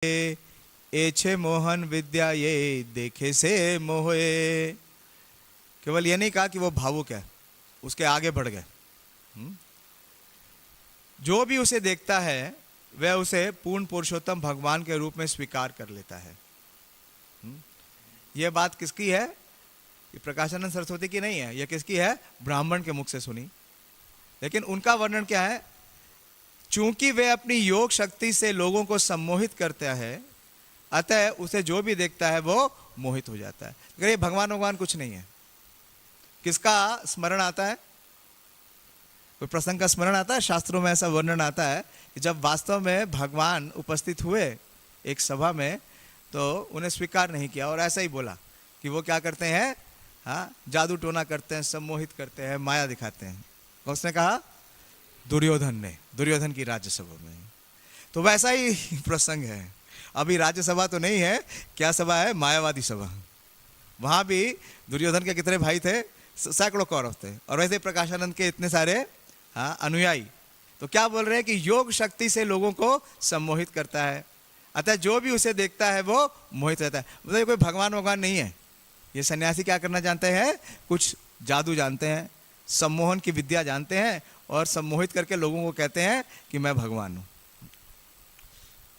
एछे मोहन विद्या ये देखे से मोहे। केवल ये नहीं कहा कि वो भावुक है, उसके आगे बढ़ गए। जो भी उसे देखता है वह उसे पूर्ण पुरुषोत्तम भगवान के रूप में स्वीकार कर लेता है। यह बात किसकी है? ये प्रकाशानंद सरस्वती की नहीं है, यह किसकी है? ब्राह्मण के मुख से सुनी। लेकिन उनका वर्णन क्या है? चूंकि वे अपनी योग शक्ति से लोगों को सम्मोहित करता है, अतः उसे जो भी देखता है वो मोहित हो जाता है। अगर ये भगवान कुछ नहीं है, किसका स्मरण आता है? कोई प्रसंग का स्मरण आता है? शास्त्रों में ऐसा वर्णन आता है कि जब वास्तव में भगवान उपस्थित हुए एक सभा में, तो उन्हें स्वीकार नहीं किया और ऐसा ही बोला कि वो क्या करते हैं? हाँ, जादू टोना करते हैं, सम्मोहित करते हैं, माया दिखाते हैं। उसने कहा दुर्योधन ने, दुर्योधन की राज्यसभा में। तो वैसा ही प्रसंग है। अभी राज्यसभा तो नहीं है, क्या सभा है? मायावादी सभा। वहां भी दुर्योधन के कितने भाई थे? सैकड़ों कौरव थे, और वैसे प्रकाशानंद के इतने सारे अनुयायी। तो क्या बोल रहे हैं कि योग शक्ति से लोगों को सम्मोहित करता है, अतः जो भी उसे देखता है वो मोहित रहता है। मतलब कोई भगवान नहीं है। ये सन्यासी क्या करना जानते हैं? कुछ जादू जानते हैं, सम्मोहन की विद्या जानते हैं, और सम्मोहित करके लोगों को कहते हैं कि मैं भगवान हूं।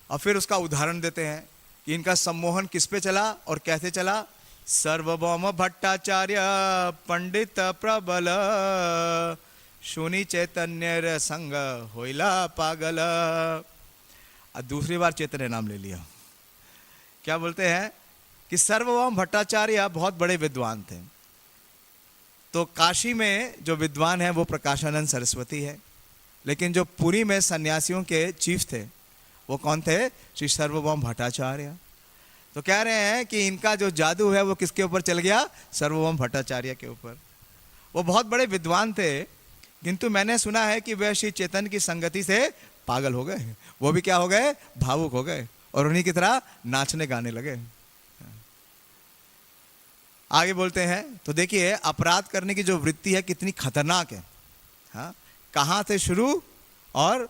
और फिर उसका उदाहरण देते हैं कि इनका सम्मोहन किस पे चला और कैसे चला। सर्वभौम भट्टाचार्य पंडित प्रबल, सुनी चैतन्य संग होइला पागल। और दूसरी बार चैतन्य नाम ले लिया। क्या बोलते हैं कि सर्वभौम भट्टाचार्य बहुत बड़े विद्वान थे। तो काशी में जो विद्वान है वो प्रकाशानंद सरस्वती है, लेकिन जो पुरी में सन्यासियों के चीफ थे वो कौन थे? श्री सर्वभौम भट्टाचार्य। तो कह रहे हैं कि इनका जो जादू है वो किसके ऊपर चल गया? सर्वभौम भट्टाचार्य के ऊपर। वो बहुत बड़े विद्वान थे, किंतु मैंने सुना है कि वह श्री चैतन्य की संगति से पागल हो गए। वो भी क्या हो गए? भावुक हो गए, और उन्हीं की तरह नाचने गाने लगे। आगे बोलते हैं तो देखिए, अपराध करने की जो वृत्ति है कितनी खतरनाक है। हाँ, कहाँ से शुरू और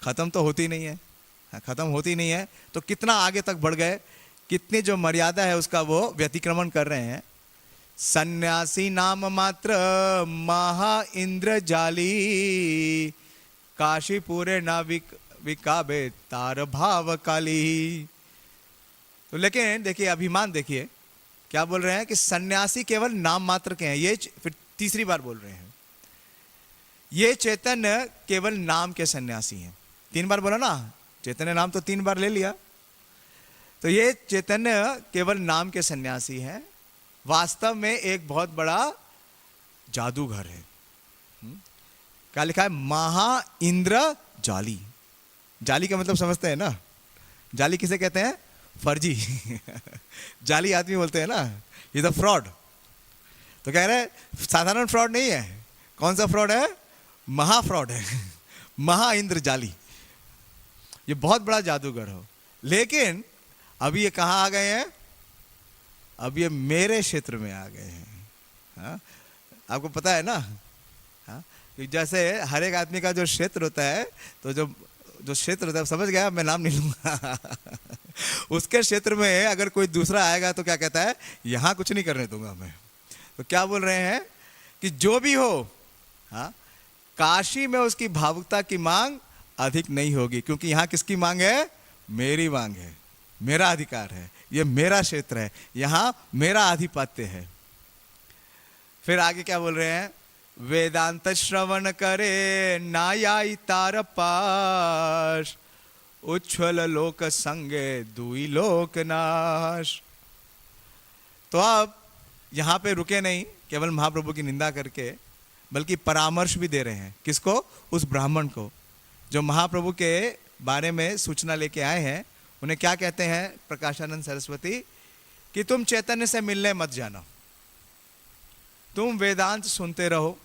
खत्म तो होती नहीं है। हाँ, खत्म होती नहीं है, तो कितना आगे तक बढ़ गए, कितनी जो मर्यादा है उसका वो व्यतिक्रमण कर रहे हैं। सन्यासी नाम मात्र महा इंद्र जाली, काशीपुरे ना विकाबे तार भाव काली। तो लेकिन देखिए, अभिमान देखिए क्या बोल रहे हैं कि सन्यासी केवल नाम मात्र के हैं। ये फिर तीसरी बार बोल रहे हैं, ये चैतन्य केवल नाम के सन्यासी हैं। 3 बार बोला ना, चैतन्य नाम तो 3 बार ले लिया। तो ये चैतन्य केवल नाम के सन्यासी हैं, वास्तव में एक बहुत बड़ा जादूगर है। क्या लिखा है? महा इंद्र जाली। जाली का मतलब समझते हैं ना? जाली किसे कहते हैं? फर्जी जाली आदमी बोलते हैं ना, ये तो फ्रॉड। तो कह रहे साधारण फ्रॉड नहीं है। कौन सा फ्रॉड है? महा फ्रॉड है महा इंद्र जाली। ये बहुत बड़ा जादूगर हो, लेकिन अभी ये कहाँ आ गए हैं? अब ये मेरे क्षेत्र में आ गए हैं। हाँ? आपको पता है ना, हाँ? जैसे हर एक आदमी का जो क्षेत्र होता है, तो जो क्षेत्र होता है, समझ गया, मैं नाम नहीं लूंगा उसके क्षेत्र में अगर कोई दूसरा आएगा तो क्या कहता है? यहां कुछ नहीं करने दूंगा मैं। तो क्या बोल रहे हैं कि जो भी हो, हाँ, काशी में उसकी भावुकता की मांग अधिक नहीं होगी, क्योंकि यहां किसकी मांग है? मेरी मांग है, मेरा अधिकार है, ये मेरा क्षेत्र है, यहां मेरा आधिपत्य है। फिर आगे क्या बोल रहे हैं? वेदांत श्रवण करे नायाई तार पाश, उच्छल लोक संगे दुई लोक नाश। तो अब यहां पे रुके नहीं केवल महाप्रभु की निंदा करके, बल्कि परामर्श भी दे रहे हैं। किसको? उस ब्राह्मण को जो महाप्रभु के बारे में सूचना लेके आए हैं। उन्हें क्या कहते हैं प्रकाशानंद सरस्वती? कि तुम चैतन्य से मिलने मत जाना, तुम वेदांत सुनते रहो।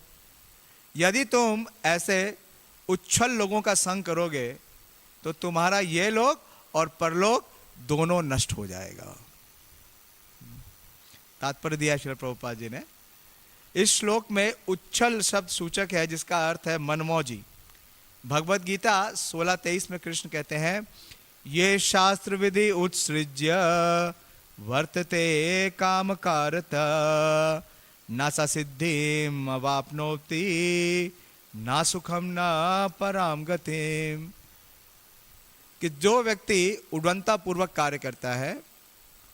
यदि तुम ऐसे उच्छल लोगों का संग करोगे तो तुम्हारा ये लोक और परलोक दोनों नष्ट हो जाएगा। तात्पर्य दिया श्रील प्रभुपाद जी ने। इस श्लोक में उच्छल शब्द सूचक है, जिसका अर्थ है मनमौजी। भगवत गीता 16:23 में कृष्ण कहते हैं, ये शास्त्र विधि उत्सृज्य वर्तते काम कारता न सा सिद्धिम अवाप्नोति ना सुखम ना पराम गतिम। कि जो व्यक्ति उड़नता पूर्वक कार्य करता है,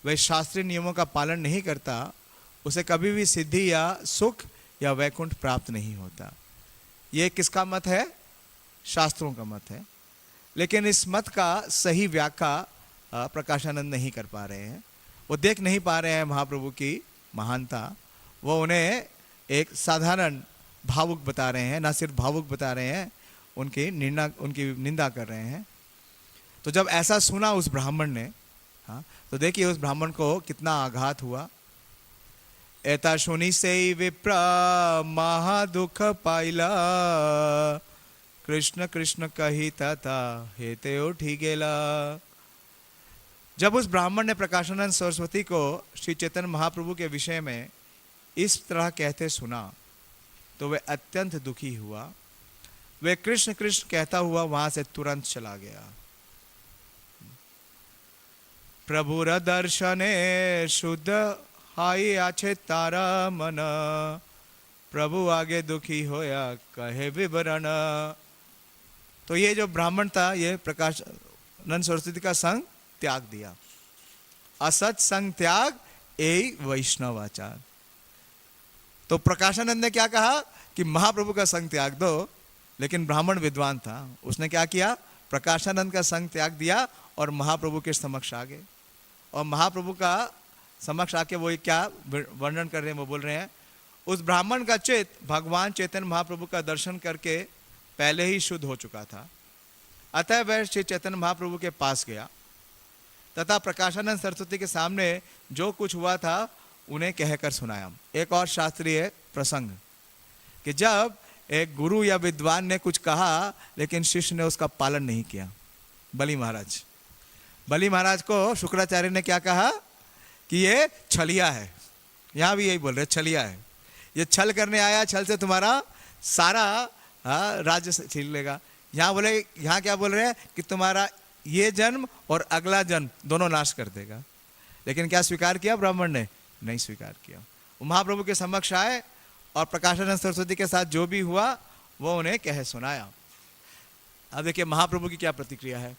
वह शास्त्रीय नियमों का पालन नहीं करता, उसे कभी भी सिद्धि या सुख या वैकुंठ प्राप्त नहीं होता। ये किसका मत है? शास्त्रों का मत है। लेकिन इस मत का सही व्याख्या प्रकाशानंद नहीं कर पा रहे हैं। वो देख नहीं पा रहे हैं महाप्रभु की महानता। वो उन्हें एक साधारण भावुक बता रहे हैं, ना सिर्फ भावुक बता रहे हैं, उनकी निंदा कर रहे हैं। तो जब ऐसा सुना उस ब्राह्मण ने, हाँ, तो देखिए उस ब्राह्मण को कितना आघात हुआ। एता सुनी से विप्र महादुख पाइला, कृष्ण कृष्ण कही तथा हेते उठी गेला। जब उस ब्राह्मण ने प्रकाशानंद सरस्वती को श्री चैतन्य महाप्रभु के विषय में इस तरह कहते सुना, तो वह अत्यंत दुखी हुआ। वह कृष्ण कृष्ण कहता हुआ वहां से तुरंत चला गया। प्रभुर दर्शने शुद्ध हाई आछे तारा मन, प्रभु आगे दुखी होया कहे विवरण। तो ये जो ब्राह्मण था, ये प्रकाशानंद सरस्वती का संग त्याग दिया। असत संग त्याग यही वैष्णव आचार। तो प्रकाशानंद ने क्या कहा कि महाप्रभु का संग त्याग दो, लेकिन ब्राह्मण विद्वान था, उसने क्या किया? प्रकाशानंद का संग त्याग दिया और महाप्रभु के समक्ष आ गए। और महाप्रभु का समक्ष आके वो क्या वर्णन कर रहे हैं? वो बोल रहे हैं, उस ब्राह्मण का चित्त भगवान चैतन्य महाप्रभु का दर्शन करके पहले ही शुद्ध हो चुका था। अतः वह श्री चैतन्य महाप्रभु के पास गया तथा प्रकाशानंद सरस्वती के सामने जो कुछ हुआ था उन्हें कहकर सुनाया। एक और शास्त्रीय प्रसंग कि जब एक गुरु या विद्वान ने कुछ कहा लेकिन शिष्य ने उसका पालन नहीं किया। बलि महाराज को शुक्राचार्य ने क्या कहा कि ये छलिया है। यहां भी यही बोल रहे, छलिया है, ये छल करने आया, छल से तुम्हारा सारा राज्य छीन लेगा। यहाँ क्या बोल रहे हैं कि तुम्हारा ये जन्म और अगला जन्म दोनों नाश कर देगा। लेकिन क्या स्वीकार किया ब्राह्मण ने? नहीं स्वीकार किया। वो महाप्रभु के समक्ष आए और प्रकाशानंद सरस्वती के साथ जो भी हुआ वो उन्हें कह सुनाया। अब देखिए महाप्रभु की क्या प्रतिक्रिया है।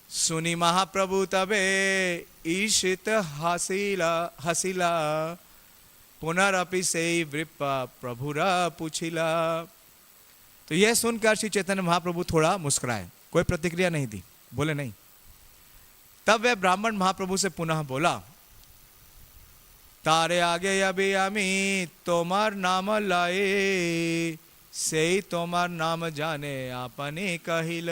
सुनी महाप्रभु तबे ईशित हसीला, पुनरअपि से वृप्पा प्रभुरा पूछिला। तो यह सुनकर श्री चैतन्य महाप्रभु थोड़ा मुस्कुराए, कोई प्रतिक्रिया नहीं दी, बोले नहीं। तब वह ब्राह्मण महाप्रभु से पुनः बोला, तारे आगे अभी आमी तोमार नाम लाए, से ही तोमार नाम जाने आपने कहिल।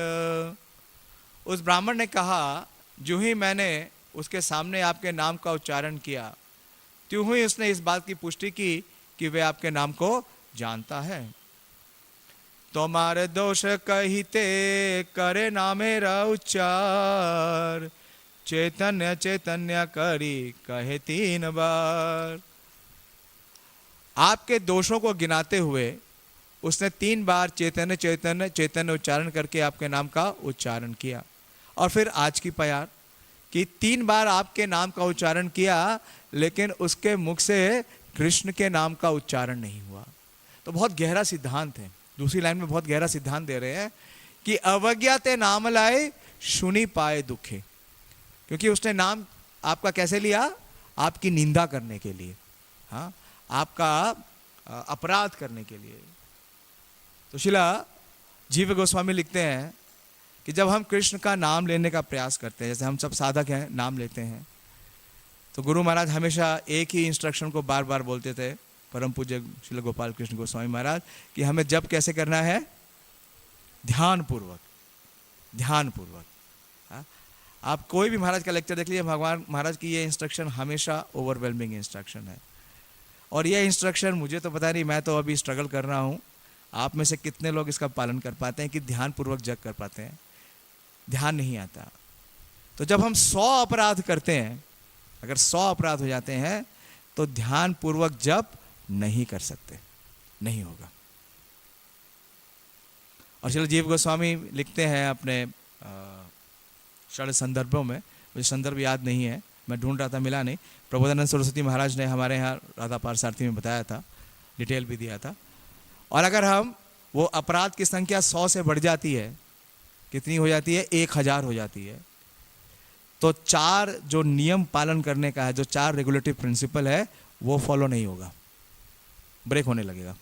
उस ब्राह्मण ने कहा, जो ही मैंने उसके सामने आपके नाम का उच्चारण किया, त्यों ही उसने इस बात की पुष्टि की कि वह आपके नाम को जानता है। तुम्हारे दोष कहिते करे नामेरा उच्चार, चैतन्य चैतन्य करी कहे 3 बार। आपके दोषों को गिनाते हुए उसने 3 बार चैतन्य चैतन्य चैतन्य उच्चारण करके आपके नाम का उच्चारण किया। और फिर आज की प्यार कि 3 बार आपके नाम का उच्चारण किया, लेकिन उसके मुख से कृष्ण के नाम का उच्चारण नहीं हुआ। तो बहुत गहरा सिद्धांत है। दूसरी लाइन में बहुत गहरा सिद्धांत दे रहे हैं कि अवज्ञा ते नाम लाए सुनी पाए दुखे। क्योंकि उसने नाम आपका कैसे लिया? आपकी निंदा करने के लिए, हाँ, आपका अपराध करने के लिए। तो शिला जीव गोस्वामी लिखते हैं कि जब हम कृष्ण का नाम लेने का प्रयास करते हैं, जैसे हम सब साधक हैं, नाम लेते हैं, तो गुरु महाराज हमेशा एक ही इंस्ट्रक्शन को बार बार बोलते थे, परम पूज्य श्रील गोपाल कृष्ण गोस्वामी महाराज, कि हमें जब कैसे करना है? ध्यान पूर्वक, ध्यान पूर्वक। आप कोई भी महाराज का लेक्चर देख लीजिए, भगवान महाराज की ये इंस्ट्रक्शन हमेशा ओवरवेलमिंग इंस्ट्रक्शन है। और ये इंस्ट्रक्शन मुझे तो पता नहीं, मैं तो अभी स्ट्रगल कर रहा हूँ, आप में से कितने लोग इसका पालन कर पाते हैं कि ध्यान पूर्वक जग कर पाते हैं? ध्यान नहीं आता। तो जब हम 100 अपराध करते हैं, अगर 100 अपराध हो जाते हैं, तो ध्यान पूर्वक जप नहीं कर सकते, नहीं होगा। और श्रील जीव गोस्वामी लिखते हैं अपने षड संदर्भों में, मुझे संदर्भ याद नहीं है, मैं ढूंढ रहा था मिला नहीं। प्रबोधानंद सरस्वती महाराज ने हमारे यहाँ राधा पारसारथी में बताया था, डिटेल भी दिया था। और अगर हम वो अपराध की संख्या 100 से बढ़ जाती है, कितनी हो जाती है, 1000 हो जाती है, तो 4 जो नियम पालन करने का है, जो 4 रेगुलेटरी प्रिंसिपल है, वो फॉलो नहीं होगा, ब्रेक होने लगेगा।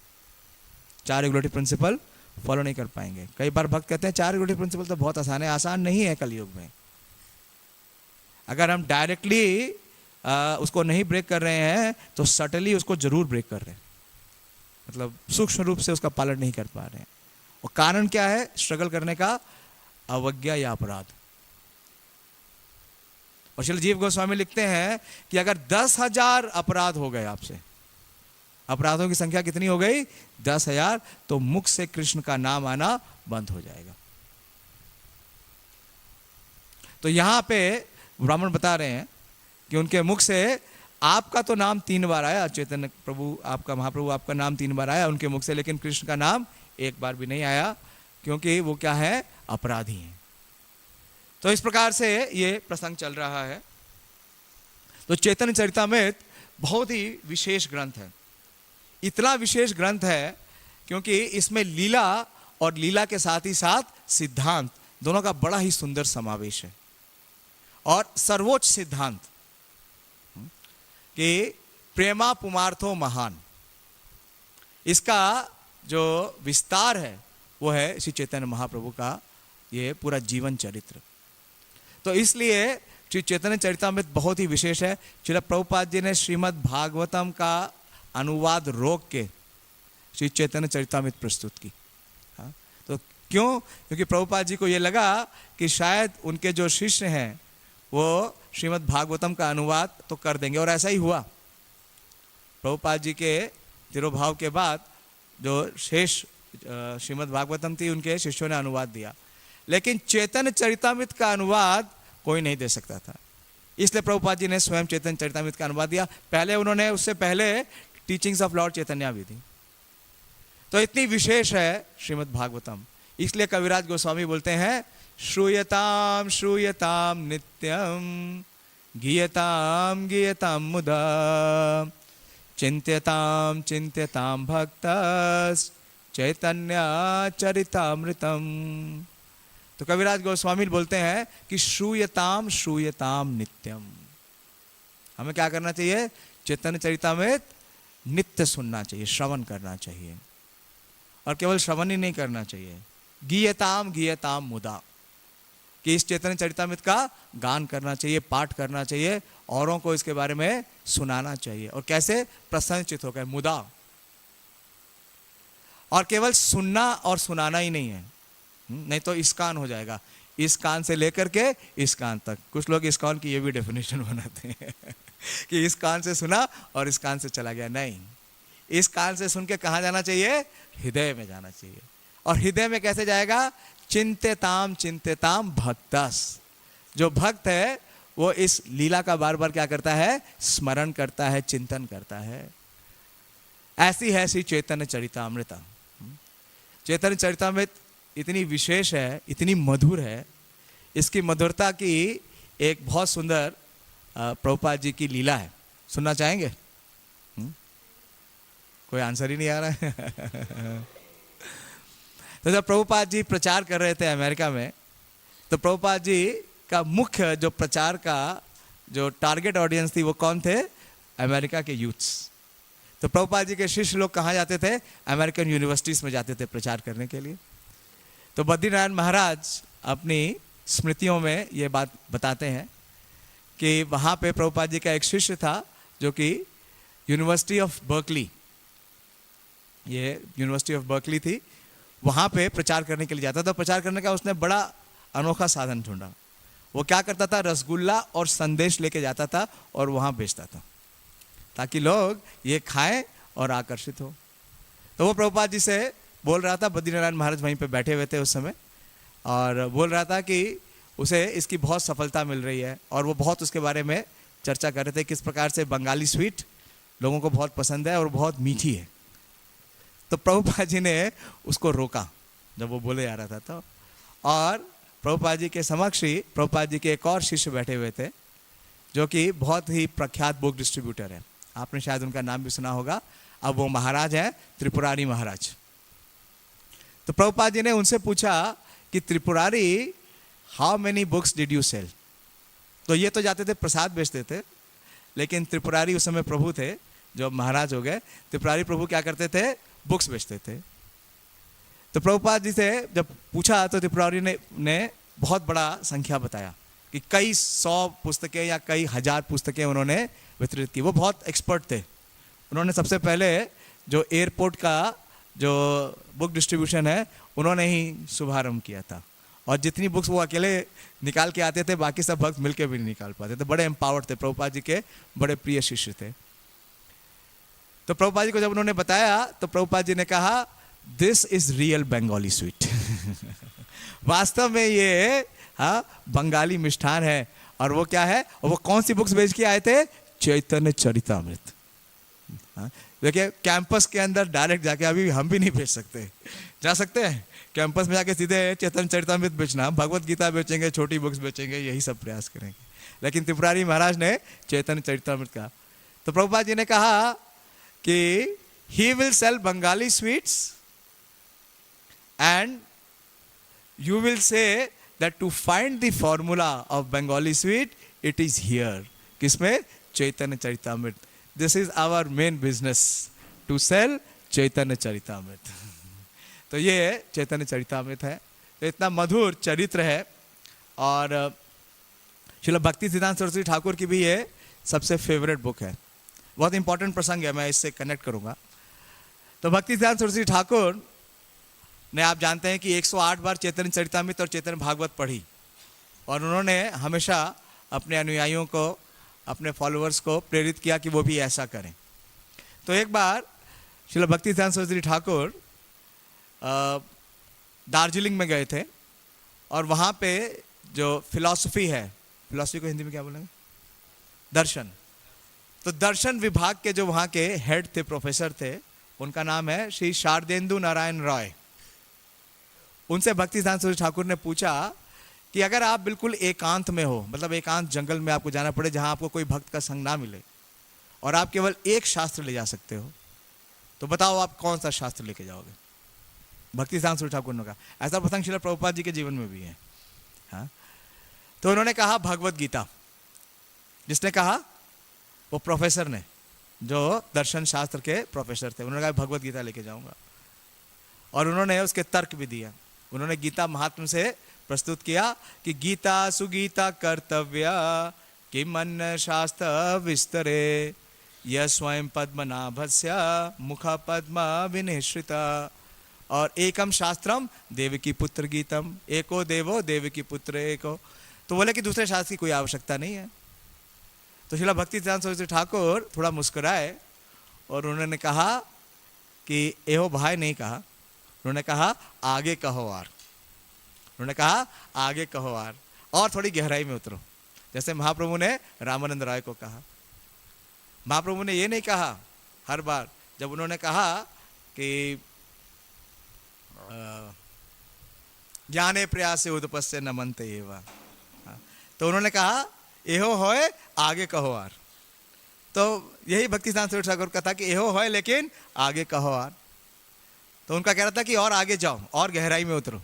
4 रेगुलेटरी प्रिंसिपल फॉलो नहीं कर पाएंगे। कई बार भक्त कहते हैं 4 रेगुलेटरी प्रिंसिपल तो बहुत आसान है। आसान नहीं है कलयुग में। अगर हम डायरेक्टली उसको नहीं ब्रेक कर रहे हैं तो सटली उसको जरूर ब्रेक कर रहे हैं, मतलब सूक्ष्म रूप से उसका पालन नहीं कर पा रहे हैं। और कारण क्या है स्ट्रगल करने का? अवज्ञा या अपराध। और श्रील जीव गोस्वामी लिखते हैं कि अगर 10,000 अपराध हो गए आपसे, अपराधों की संख्या कितनी हो गई? 10,000, तो मुख से कृष्ण का नाम आना बंद हो जाएगा। तो यहां पे ब्राह्मण बता रहे हैं कि उनके मुख से आपका तो नाम 3 बार आया, चैतन्य प्रभु आपका, महाप्रभु आपका नाम 3 बार आया उनके मुख से, लेकिन कृष्ण का नाम एक बार भी नहीं आया, क्योंकि वो क्या है? अपराधी हैं। तो इस प्रकार से ये प्रसंग चल रहा है। तो चैतन्य चरितामृत बहुत ही विशेष ग्रंथ है। इतना विशेष ग्रंथ है क्योंकि इसमें लीला और लीला के साथ ही साथ सिद्धांत दोनों का बड़ा ही सुंदर समावेश है। और सर्वोच्च सिद्धांत कि प्रेमा पुमार्थो महान, इसका जो विस्तार है वो है श्री चैतन्य महाप्रभु का ये पूरा जीवन चरित्र। तो इसलिए श्री चैतन्य चरितामृत बहुत ही विशेष है। श्रील प्रभुपाद जी ने श्रीमद् भागवतम का अनुवाद रोक के श्री चैतन्य चरितामृत प्रस्तुत की। हाँ, तो क्यों? क्योंकि प्रभुपाद जी को ये लगा कि शायद उनके जो शिष्य हैं वो श्रीमद् भागवतम का अनुवाद तो कर देंगे, और ऐसा ही हुआ। प्रभुपाद जी के तिरोभाव के बाद जो शेष श्रीमद् भागवतम थी उनके शिष्यों ने अनुवाद दिया, लेकिन चैतन्य चरितामृत का अनुवाद कोई नहीं दे सकता था। इसलिए प्रभुपाद जी ने स्वयं चैतन्य चरितामृत का अनुवाद दिया। पहले उन्होंने उससे पहले टीचिंग्स ऑफ लॉर्ड चैतन्य भी दी। तो इतनी विशेष है श्रीमद् भागवतम, इसलिए कविराज गोस्वामी बोलते हैं श्रूयताम श्रूयताम नित्यम गीयताम गीयताम मुदा चिंत्यताम चिंत्यताम भक्तस् चैतन्य चरितामृतम। तो कविराज गोस्वामी बोलते हैं कि श्रूयताम श्रूयताम नित्यम, हमें क्या करना चाहिए? चैतन्य चरितामृत नित्य सुनना चाहिए, श्रवण करना चाहिए। और केवल श्रवण ही नहीं करना चाहिए, गीयताम गीयताम मुदा, कि इस चैतन्य चरितामृत का गान करना चाहिए, पाठ करना चाहिए, औरों को इसके बारे में सुनाना चाहिए। और कैसे? प्रसन्नचित होकर, मुदा। और केवल सुनना और सुनाना ही नहीं है, नहीं तो इस कान हो जाएगा, इस कान से लेकर के इस कान तक। कुछ लोग इस कान की ये भी डेफिनेशन बनाते हैं कि इस कान से सुना और इस कान से चला गया। नहीं, इस कान से सुन के कहाँ जाना चाहिए? हृदय में जाना चाहिए। और हृदय में कैसे जाएगा? चिंत्यताम चिंत्यताम भक्तस, जो भक्त है वो इस लीला का बार बार क्या करता है? स्मरण करता है, चिंतन करता है। ऐसी है श्री चैतन्य चरितामृत। चैतन्य चरितामृत इतनी विशेष है, इतनी मधुर है। इसकी मधुरता की एक बहुत सुंदर प्रभुपाद जी की लीला है, सुनना चाहेंगे? कोई आंसर ही नहीं आ रहा है। तो जब प्रभुपाद जी प्रचार कर रहे थे अमेरिका में, तो प्रभुपाद जी का मुख्य जो प्रचार का जो टारगेट ऑडियंस थी वो कौन थे? अमेरिका के यूथ्स। तो प्रभुपाद जी के शिष्य लोग कहाँ जाते थे? अमेरिकन यूनिवर्सिटीज में जाते थे प्रचार करने के लिए। तो बद्रीनारायण महाराज अपनी स्मृतियों में ये बात बताते हैं कि वहाँ पे प्रभुपाद जी का एक शिष्य था जो कि यूनिवर्सिटी ऑफ बर्कली, ये यूनिवर्सिटी ऑफ बर्कली थी, वहाँ पे प्रचार करने के लिए जाता था। प्रचार करने का उसने बड़ा अनोखा साधन ढूंढा। वो क्या करता था? रसगुल्ला और संदेश लेके जाता था और वहाँ बेचता था ताकि लोग ये खाएं और आकर्षित हो। तो वो प्रभुपाद जी से बोल रहा था, बद्रीनारायण महाराज वहीं पे बैठे हुए थे उस समय, और बोल रहा था कि उसे इसकी बहुत सफलता मिल रही है और वो बहुत उसके बारे में चर्चा कर रहे थे, किस प्रकार से बंगाली स्वीट लोगों को बहुत पसंद है और बहुत मीठी है। तो प्रभुपाद जी ने उसको रोका जब वो बोले जा रहा था। तो और प्रभुपाद जी के समक्ष ही प्रभुपाद जी के एक और शिष्य बैठे हुए थे, जो कि बहुत ही प्रख्यात बुक डिस्ट्रीब्यूटर है। आपने शायद उनका नाम भी सुना होगा। अब वो महाराज है, त्रिपुरारी महाराज। तो प्रभुपाद जी ने उनसे पूछा कि Tripurari, how many books did you sell? तो ये तो जाते थे प्रसाद बेचते थे, लेकिन त्रिपुरारी उस समय प्रभु थे, जो महाराज हो गए। त्रिपुरारी प्रभु क्या करते थे? बुक्स बेचते थे। तो प्रभुपाद जी से जब पूछा तो त्रिपुरारी ने बहुत बड़ा संख्या बताया कि कई 100 पुस्तकें या कई हजार पुस्तकें उन्होंने वितरित की। वो बहुत एक्सपर्ट थे। उन्होंने सबसे पहले जो एयरपोर्ट का जो बुक डिस्ट्रीब्यूशन है, उन्होंने ही शुभारंभ किया था। और जितनी बुक्स वो अकेले निकाल के आते थे, बाकी सब भक्त मिलके भी नहीं निकाल पाते थे। बड़े एम्पावर्ड थे, प्रभुपाद जी के बड़े प्रिय शिष्य थे। तो प्रभुपाद जी को जब उन्होंने बताया तो प्रभुपाद जी ने कहा, this is real Bengali sweet. वास्तव में ये बंगाली मिष्ठान है। और वो क्या है? और वो कौन सी बुक्स बेच के आए थे? चैतन्य चरितामृत। देखिए, कैंपस के अंदर डायरेक्ट जाके अभी हम भी नहीं बेच सकते। जा सकते हैं कैंपस में जाके सीधे चैतन्य चरितामृत बेचना, भगवत गीता बेचेंगे, छोटी बुक्स बेचेंगे, यही सब प्रयास करेंगे। लेकिन त्रिपुरारी महाराज ने चैतन्य चरितामृत कहा। तो प्रभुपाद जी ने कहा कि he will sell Bengali sweets and you will say that to find the formula of Bengali sweet, it is here. किसमें? चैतन्य Charitamrita. This is our main business, to sell चैतन्य चरितामृत। तो ये चैतन्य चरितामृत है। तो इतना मधुर चरित्र है। और श्रील भक्ति सिद्धांत सरस्वती ठाकुर की भी ये सबसे फेवरेट बुक है। बहुत इंपॉर्टेंट प्रसंग है, मैं इससे कनेक्ट करूंगा। तो भक्ति सिद्धांत सरस्वती ठाकुर ने, आप जानते हैं कि 108 बार चैतन्य चरितामृत और चैतन्य भागवत पढ़ी। और उन्होंने हमेशा अपने अनुयायियों को, अपने फॉलोअर्स को प्रेरित किया कि वो भी ऐसा करें। तो एक बार श्रील भक्ति सिद्धांत सरस्वती ठाकुर दार्जिलिंग में गए थे। और वहाँ पे जो फिलॉसफी है, फिलॉसफी को हिंदी में क्या बोलेंगे? दर्शन। तो दर्शन विभाग के जो वहाँ के हेड थे, प्रोफेसर थे, उनका नाम है श्री शारदेंदु नारायण रॉय। उनसे भक्ति सिद्धांत सरस्वती ठाकुर ने पूछा कि अगर आप बिल्कुल एकांत में हो, मतलब एकांत जंगल में आपको जाना पड़े, जहां आपको कोई भक्त का संग ना मिले, और आप केवल एक शास्त्र ले जा सकते हो, तो बताओ आप कौन सा शास्त्र लेके जाओगे? भक्ति सिद्धांत सरस्वती ठाकुर ने कहा। ऐसा प्रसंग श्रील प्रभुपाद जी के जीवन में भी है। हाँ, तो उन्होंने कहा भगवत गीता। जिसने कहा? वो प्रोफेसर ने, जो दर्शन शास्त्र के प्रोफेसर थे। उन्होंने कहा भगवत गीता लेके जाऊंगा। और उन्होंने उसके तर्क भी दिया। उन्होंने गीता महात्म्य से प्रस्तुत किया कि गीता सुगीता कर्तव्या किम अन्य शास्त्र विस्तरे, यह स्वयं पद्मनाभस्य मुख पद्म विनिश्रिता, और एकम शास्त्रम देवकी पुत्र गीतम, एको देवो देवकी पुत्र एको। तो बोले कि दूसरे शास्त्र की कोई आवश्यकता नहीं है। तो श्रील भक्ति सिद्धांत सरस्वती ठाकुर थोड़ा मुस्कुराए और उन्होंने कहा कि एहो भाई नहीं कहा, उन्होंने कहा आगे कहो आर। उन्होंने कहा आगे कहो आर, और थोड़ी गहराई में उतरो। जैसे महाप्रभु ने रामानंद राय को कहा। महाप्रभु ने ये नहीं कहा हर बार, जब उन्होंने कहा कि ज्ञाने प्रयास से उदपस्य नमनते एवा, तो उन्होंने कहा एहो होए आगे कहो आर। तो यही भक्ति सिद्धांत सरस्वती ठाकुर का था कि एहो होए लेकिन आगे कहो आर। तो उनका कहना था कि और आगे जाओ, और गहराई में उतरो।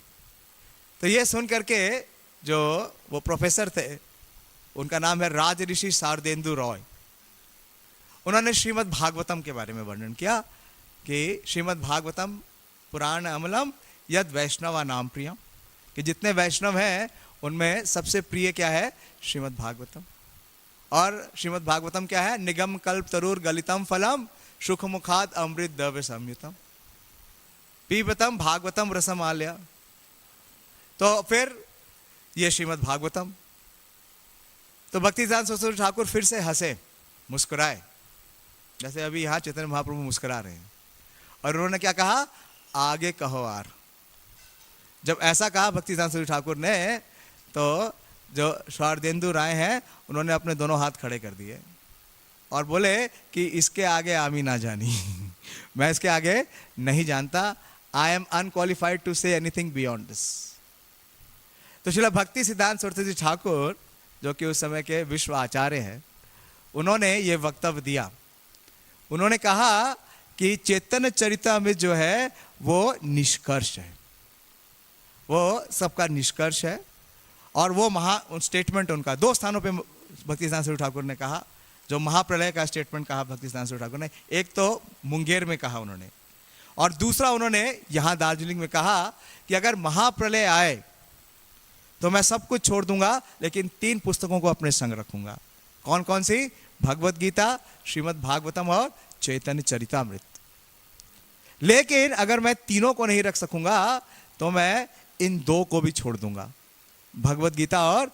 तो ये सुन करके जो वो प्रोफेसर थे, उनका नाम है राज ऋषि शारदेंदु रॉय, उन्होंने श्रीमद् भागवतम के बारे में वर्णन किया कि श्रीमद् भागवतम पुराण अमलम यद वैष्णवा नाम प्रियम, कि जितने वैष्णव हैं उनमें सबसे प्रिय क्या है? श्रीमद् भागवतम। और श्रीमद् भागवतम क्या है? निगम कल्प तरुर गलितम फलम सुख मुखाद अमृत द्रव्य संयुतम पीबतम भागवतम रसम आल्या। तो फिर ये श्रीमद् भागवतम। तो भक्ति सिद्धांत सरस्वती ठाकुर फिर से हंसे, मुस्कुराए, जैसे अभी यहाँ चैतन्य महाप्रभु मुस्कुरा रहे हैं। और उन्होंने क्या कहा? आगे कहो आर। जब ऐसा कहा भक्ति सिद्धांत सरस्वती ठाकुर ने, तो जो शारदेंदु राय हैं उन्होंने अपने दोनों हाथ खड़े कर दिए और बोले कि इसके आगे आमी ना जानी। मैं इसके आगे नहीं जानता। I am unqualified to say anything beyond this. तो श्रील भक्ति सिद्धांत सरस्वती जी ठाकुर, जो कि उस समय के विश्व आचार्य हैं, उन्होंने ये वक्तव्य दिया। उन्होंने कहा कि चैतन्य चरितामृत जो है वो निष्कर्ष है, वो सबका निष्कर्ष है। और वो स्टेटमेंट उनका 2 स्थानों पे भक्ति सिद्धांत सरस्वती ठाकुर ने कहा, जो महाप्रलय का स्टेटमेंट कहा भक्ति सिद्धांत सरस्वती ठाकुर ने, एक तो मुंगेर में कहा उन्होंने, और दूसरा उन्होंने यहाँ दार्जिलिंग में कहा कि अगर महाप्रलय आए तो मैं सब कुछ छोड़ दूंगा, लेकिन 3 पुस्तकों को अपने संग रखूंगा। कौन कौन सी? भगवत गीता, श्रीमद् भागवतम और चैतन्य चरितामृत। लेकिन अगर मैं तीनों को नहीं रख सकूंगा तो मैं इन 2 को भी छोड़ दूंगा, भगवत गीता और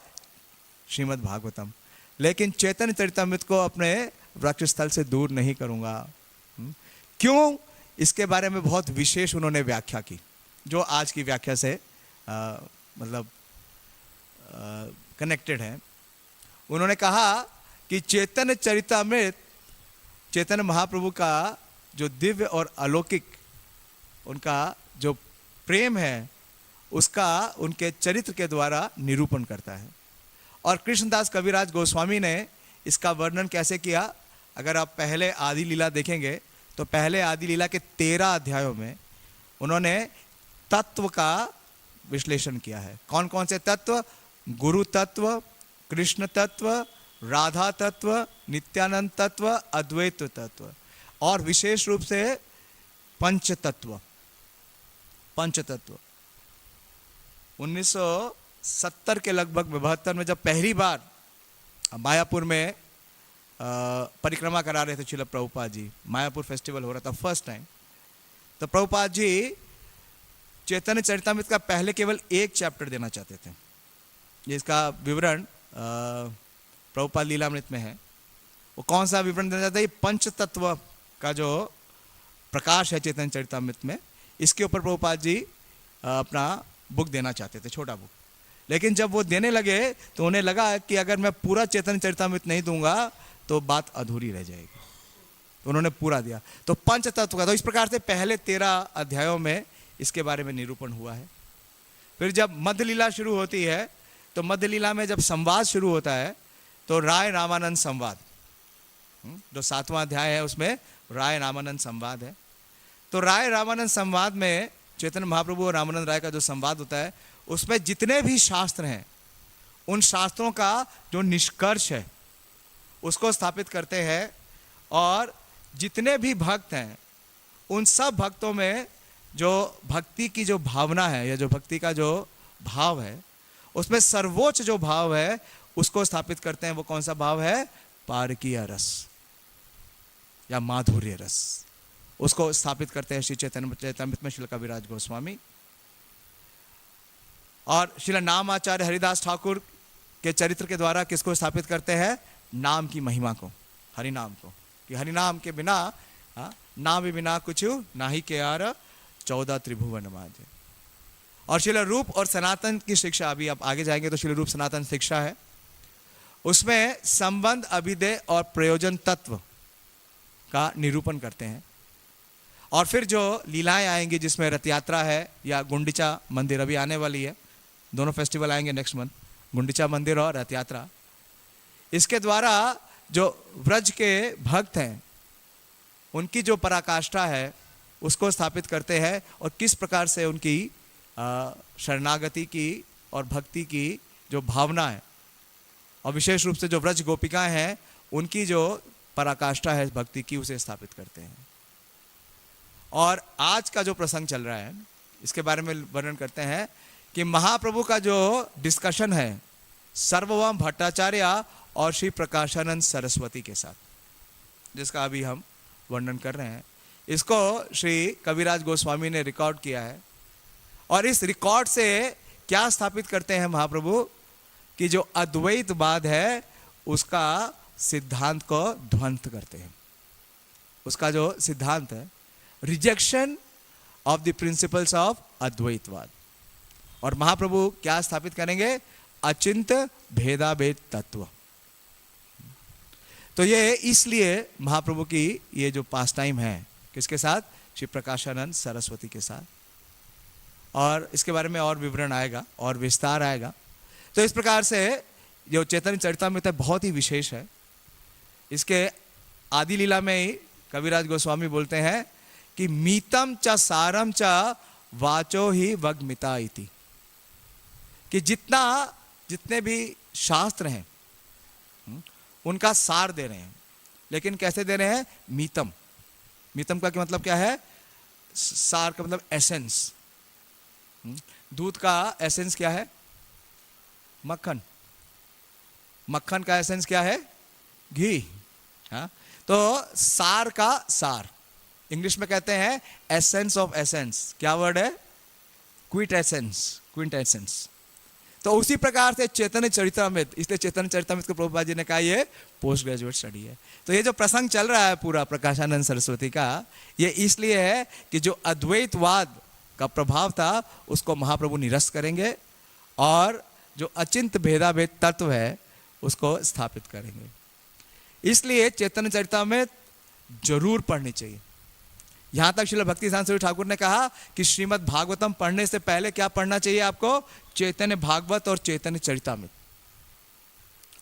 श्रीमद् भागवतम, लेकिन चैतन्य चरितामृत को अपने वृक्ष स्थल से दूर नहीं करूंगा। क्यों? इसके बारे में बहुत विशेष उन्होंने व्याख्या की, जो आज की व्याख्या से मतलब कनेक्टेड है। उन्होंने कहा कि चैतन्य चरितामृत चैतन्य महाप्रभु का जो दिव्य और अलौकिक उनका जो प्रेम है, उसका उनके चरित्र के द्वारा निरूपण करता है। और कृष्णदास कविराज गोस्वामी ने इसका वर्णन कैसे किया? अगर आप पहले आदि लीला देखेंगे तो पहले आदि लीला के 13 अध्यायों में उन्होंने तत्व का विश्लेषण किया है। कौन कौन से तत्व? गुरु तत्व, कृष्ण तत्व, राधा तत्व, नित्यानंद तत्व, अद्वैत तत्व, और विशेष रूप से पंच तत्व। 1970 के लगभग 72 में जब पहली बार मायापुर में परिक्रमा करा रहे थे श्रील प्रभुपाद जी, मायापुर फेस्टिवल हो रहा था फर्स्ट टाइम, तो प्रभुपाद जी चैतन्य चरितामृत का पहले केवल 1 चैप्टर देना चाहते थे। जिसका विवरण प्रभुपाद लीलामृत में है। वो कौन सा विवरण देना चाहते हैं? पंच तत्व का जो प्रकाश है चैतन्य चरितामृत में, इसके ऊपर प्रभुपाद जी अपना बुक देना चाहते थे, छोटा बुक। लेकिन जब वो देने लगे तो उन्हें लगा कि अगर मैं पूरा चैतन्य चरितामृत नहीं दूंगा तो बात अधूरी रह जाएगी, तो उन्होंने पूरा दिया। तो पंच तत्व का, तो इस प्रकार से पहले 13 अध्यायों में इसके बारे में निरूपण हुआ है। फिर जब मध्य लीला शुरू होती है तो मध्य लीला में जब संवाद शुरू होता है तो राय रामानंद संवाद, जो 7वां अध्याय है उसमें राय रामानंद संवाद है। तो राय रामानंद संवाद में चैतन्य महाप्रभु और रामानंद राय का जो संवाद होता है, उसमें जितने भी शास्त्र हैं उन शास्त्रों का जो निष्कर्ष है उसको स्थापित करते हैं, और जितने भी भक्त हैं उन सब भक्तों में जो भक्ति की जो भावना है या जो भक्ति का जो भाव है, उसमें सर्वोच्च जो भाव है उसको स्थापित करते हैं। वो कौन सा भाव है? पारकीय रस या माधुर्य रस, उसको स्थापित करते हैं श्री चैतन्य चरितामृत में श्रील कविराज गोस्वामी। और श्रील नामाचार्य हरिदास ठाकुर के चरित्र के द्वारा किसको स्थापित करते हैं? नाम की महिमा को, हरिनाम को, कि हरिनाम के बिना नाम भी बिना कुछ नाही के यार 14 त्रिभुवन माजे। और श्रील रूप और सनातन की शिक्षा, अभी आप आगे जाएंगे तो श्रील रूप सनातन शिक्षा है, उसमें संबंध, अभिधेय और प्रयोजन तत्व का निरूपण करते हैं। और फिर जो लीलाएं आएंगी जिसमें रथ यात्रा है या गुंडीचा मंदिर अभी आने वाली है, दोनों फेस्टिवल आएंगे नेक्स्ट मंथ, गुंडीचा मंदिर और रथ यात्रा, इसके द्वारा जो व्रज के भक्त हैं उनकी जो पराकाष्ठा है उसको स्थापित करते हैं, और किस प्रकार से उनकी शरणागति की और भक्ति की जो भावना है, और विशेष रूप से जो व्रज गोपिकाएं हैं उनकी जो पराकाष्ठा है भक्ति की, उसे स्थापित करते हैं। और आज का जो प्रसंग चल रहा है इसके बारे में वर्णन करते हैं कि महाप्रभु का जो डिस्कशन है सर्वभौम भट्टाचार्य और श्री प्रकाशानंद सरस्वती के साथ, जिसका अभी हम वर्णन कर रहे हैं, इसको श्री कविराज गोस्वामी ने रिकॉर्ड किया है। और इस रिकॉर्ड से क्या स्थापित करते हैं महाप्रभु? कि जो अद्वैतवाद है उसका सिद्धांत को ध्वंस करते हैं। उसका जो सिद्धांत है, rejection of the principles of Advaitavad. और महाप्रभु क्या स्थापित करेंगे? अचिंत भेदाभेद तत्व। तो ये इसलिए महाप्रभु की ये जो पास टाइम है किसके साथ? श्री प्रकाशानंद सरस्वती के साथ। और इसके बारे में और विवरण आएगा और विस्तार आएगा। तो इस प्रकार से जो चैतन्य चरितामृत है बहुत ही विशेष है। इसके आदि लीला में ही कविराज गोस्वामी बोलते हैं कि मीतम च सारम च वाचो ही वग्मिता इति, कि जितने भी शास्त्र हैं उनका सार दे रहे हैं, लेकिन कैसे दे रहे हैं? मीतम। मीतम का मतलब क्या है? सार का मतलब एसेंस। दूध का एसेंस क्या है? मक्खन। मक्खन का एसेंस क्या है? घी। हाँ, तो सार का सार इंग्लिश में कहते हैं एसेंस ऑफ एसेंस। क्या वर्ड है? Quit essence, Quint essence. तो उसी प्रकार से चैतन्य चरितामृत, इसलिए चैतन्य चरितामृत को प्रभुपाद जी ने कहा ये पोस्ट ग्रेजुएट स्टडी है। तो ये जो प्रसंग चल रहा है पूरा प्रकाशानंद सरस्वती का, ये इसलिए है कि जो अद्वैतवाद का प्रभाव था उसको महाप्रभु निरस्त करेंगे और जो अचिंत भेदाभेद तत्व है उसको स्थापित करेंगे। इसलिए चैतन्य चरितामृत जरूर पढ़नी चाहिए। यहां तक श्रील भक्तिसिद्धांत सरस्वती ठाकुर ने कहा कि श्रीमद् भागवतम पढ़ने से पहले क्या पढ़ना चाहिए आपको? चैतन्य भागवत और चैतन्य चरितामृत।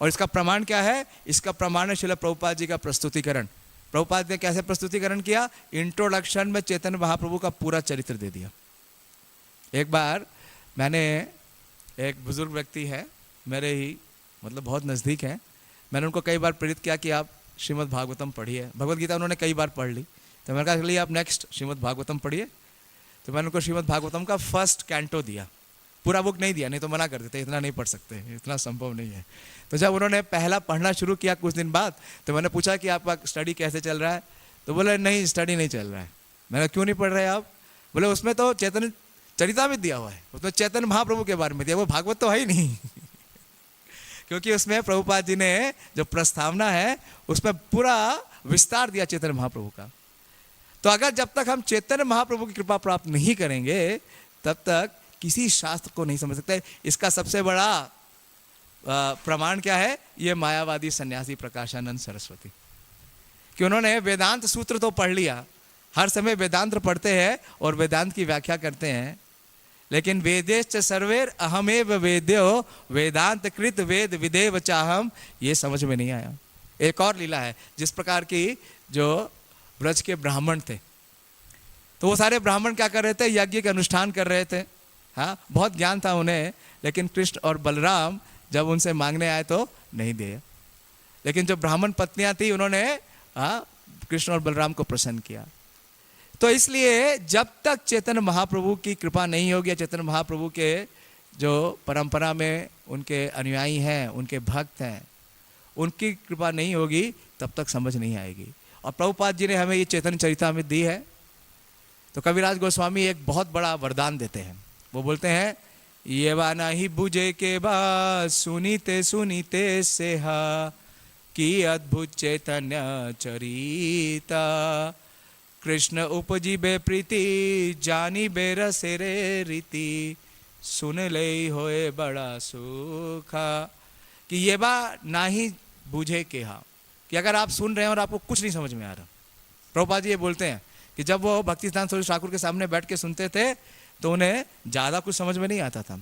और इसका प्रमाण क्या है? इसका प्रमाण है श्रील प्रभुपाद जी का प्रस्तुतिकरण। प्रभुपाद ने कैसे प्रस्तुतिकरण किया? इंट्रोडक्शन में चैतन्य महाप्रभु का पूरा चरित्र दे दिया। एक बार मैंने, एक बुजुर्ग व्यक्ति है मेरे ही मतलब बहुत नज़दीक है, मैंने उनको कई बार प्रेरित किया कि आप श्रीमद् भागवतम पढ़िए। भगवद गीता उन्होंने कई बार पढ़ ली, तो मैंने कहा चलिए आप नेक्स्ट श्रीमद् भागवतम पढ़िए। तो मैंने उनको श्रीमद् भागवतम का फर्स्ट कैंटो दिया, पूरा बुक नहीं दिया, नहीं तो मना कर देते, इतना नहीं पढ़ सकते, इतना संभव नहीं है। तो जब उन्होंने पहला पढ़ना शुरू किया कुछ दिन बाद, तो मैंने पूछा कि आपका स्टडी कैसे चल रहा है? तो बोले नहीं स्टडी नहीं चल रहा है। मैंने क्यों नहीं पढ़ रहे आप? बोले उसमें तो चैतन्य चरितामृत दिया हुआ है, उसमें चैतन्य महाप्रभु के बारे में दिया, वो भागवत तो है ही नहीं। क्योंकि उसमें प्रभुपाद जी ने जो प्रस्तावना है उसमें पूरा विस्तार दिया चैतन्य महाप्रभु का। तो अगर जब तक हम चैतन्य महाप्रभु की कृपा प्राप्त नहीं करेंगे तब तक किसी शास्त्र को नहीं समझ सकते। इसका सबसे बड़ा प्रमाण क्या है? ये मायावादी सन्यासी प्रकाशानंद सरस्वती, कि उन्होंने वेदांत सूत्र तो पढ़ लिया, हर समय वेदांत पढ़ते हैं और वेदांत की व्याख्या करते हैं, लेकिन वेदेश्च सर्वेर अहमेव वेद्यो वेदांत कृत वेद विदेव चाहम, ये समझ में नहीं आया। एक और लीला है, जिस प्रकार की जो ब्रज के ब्राह्मण थे, तो वो सारे ब्राह्मण क्या कर रहे थे? यज्ञ के अनुष्ठान कर रहे थे। हाँ, बहुत ज्ञान था उन्हें, लेकिन कृष्ण और बलराम जब उनसे मांगने आए तो नहीं दिए। लेकिन जो ब्राह्मण पत्नियां थी उन्होंने कृष्ण और बलराम को प्रसन्न किया। तो इसलिए जब तक चैतन्य महाप्रभु की कृपा नहीं होगी, चैतन्य महाप्रभु के जो परंपरा में उनके अनुयायी हैं, उनके भक्त हैं, उनकी कृपा नहीं होगी, तब तक समझ नहीं आएगी। और प्रभुपाद जी ने हमें ये चैतन्य चरितामृत दी है। तो कविराज गोस्वामी एक बहुत बड़ा वरदान देते हैं। वो बोलते हैं, ये वाना ही बुझे के बा सुनीते सुनीते सेहा की अद्भुत चैतन्य चरिता, कृष्ण उपजीबे प्रीति जानी बेरसे रे रीति, सुन ले होए बड़ा सुखा। कि ये बा ना ही बूझे के हा, कि अगर आप सुन रहे हैं और आपको कुछ नहीं समझ में आ रहा। प्रभुपाद जी ये बोलते हैं कि जब वो भक्तिसिद्धांत सरस्वती ठाकुर के सामने बैठ के सुनते थे तो उन्हें ज़्यादा कुछ समझ में नहीं आता था,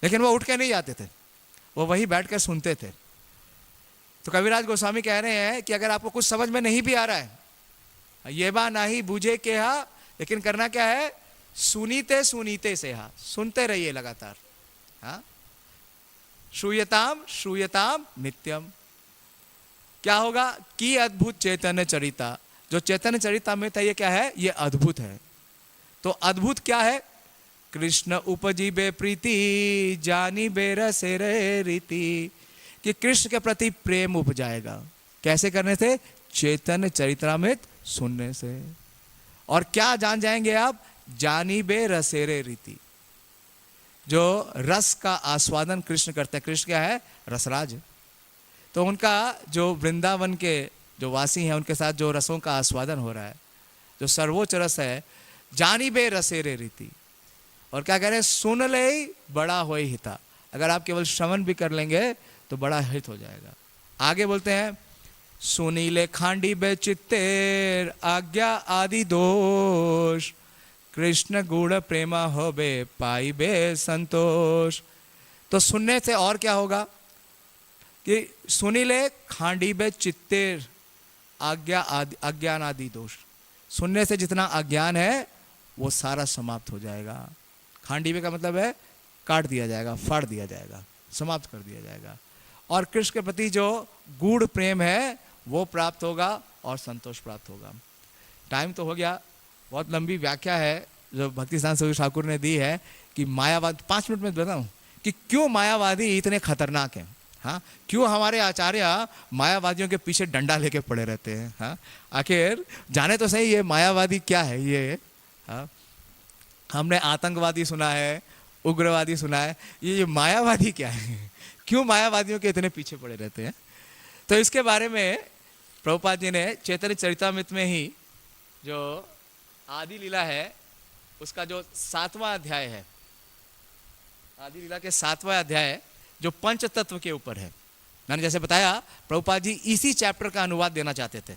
लेकिन वो उठ के नहीं जाते थे, वो वहीं बैठ कर सुनते थे। तो कविराज गोस्वामी कह रहे हैं कि अगर आपको कुछ समझ में नहीं भी आ रहा है, ये बा ना ही बूझे के हा, लेकिन करना क्या है? सुनीते सुनीते से हा, सुनते रहिए लगातार। हाँ, श्रूयताम श्रूयताम नित्यम। क्या होगा? कि अद्भुत चैतन्य चरिता, जो चैतन्य चरिता में था, ये क्या है? ये अद्भुत है। तो अद्भुत क्या है? कृष्ण उपजीबे प्रीति जानी बेरसे रे रीति, कि कृष्ण के प्रति प्रेम उपजाएगा। कैसे करने से? चैतन्य चरितामृत सुनने से। और क्या जान जाएंगे आप? जानी बेरसे रे रीति, जो रस का आस्वादन कृष्ण करते हैं। कृष्ण क्या है? रसराज। तो उनका जो वृंदावन के जो वासी हैं उनके साथ जो रसों का आस्वादन हो रहा है, जो सर्वोच्च रस है, जानी बे रसे रे रीति। और क्या कह रहे हैं? सुन ले बड़ा होए हिता। अगर आप केवल श्रवण भी कर लेंगे तो बड़ा हित हो जाएगा। आगे बोलते हैं, सुनीले खांडी बे चित्तेर आज्ञा आदि दोष, कृष्ण गुण प्रेमा होबे पाई बे संतोष। तो सुनने से और क्या होगा कि सुनिले खांडी बे चित्तेर अज्ञान आदि दोष। सुनने से जितना अज्ञान है वो सारा समाप्त हो जाएगा। खांडीबे का मतलब है काट दिया जाएगा, फाड़ दिया जाएगा, समाप्त कर दिया जाएगा। और कृष्ण के प्रति जो गूढ़ प्रेम है वो प्राप्त होगा और संतोष प्राप्त होगा। टाइम तो हो गया, बहुत लंबी व्याख्या है जो भक्ति सिद्धांत सरस्वती ठाकुर ने दी है कि मायावाद, 5 मिनट में बताऊं कि क्यों मायावादी इतने खतरनाक हैं। हाँ, क्यों हमारे आचार्य मायावादियों के पीछे डंडा लेके पड़े रहते हैं। हाँ, आखिर जाने तो सही ये मायावादी क्या है। ये हाँ, हमने आतंकवादी सुना है, उग्रवादी सुना है, ये मायावादी क्या है, क्यों मायावादियों के इतने पीछे पड़े रहते हैं। तो इसके बारे में प्रभुपाद जी ने चैतन्य चरितामृत में ही जो आदि लीला है उसका जो 7वां अध्याय है, आदि लीला के 7वां अध्याय जो पंच तत्व के ऊपर है। मैंने जैसे बताया प्रभुपाद जी इसी चैप्टर का अनुवाद देना चाहते थे,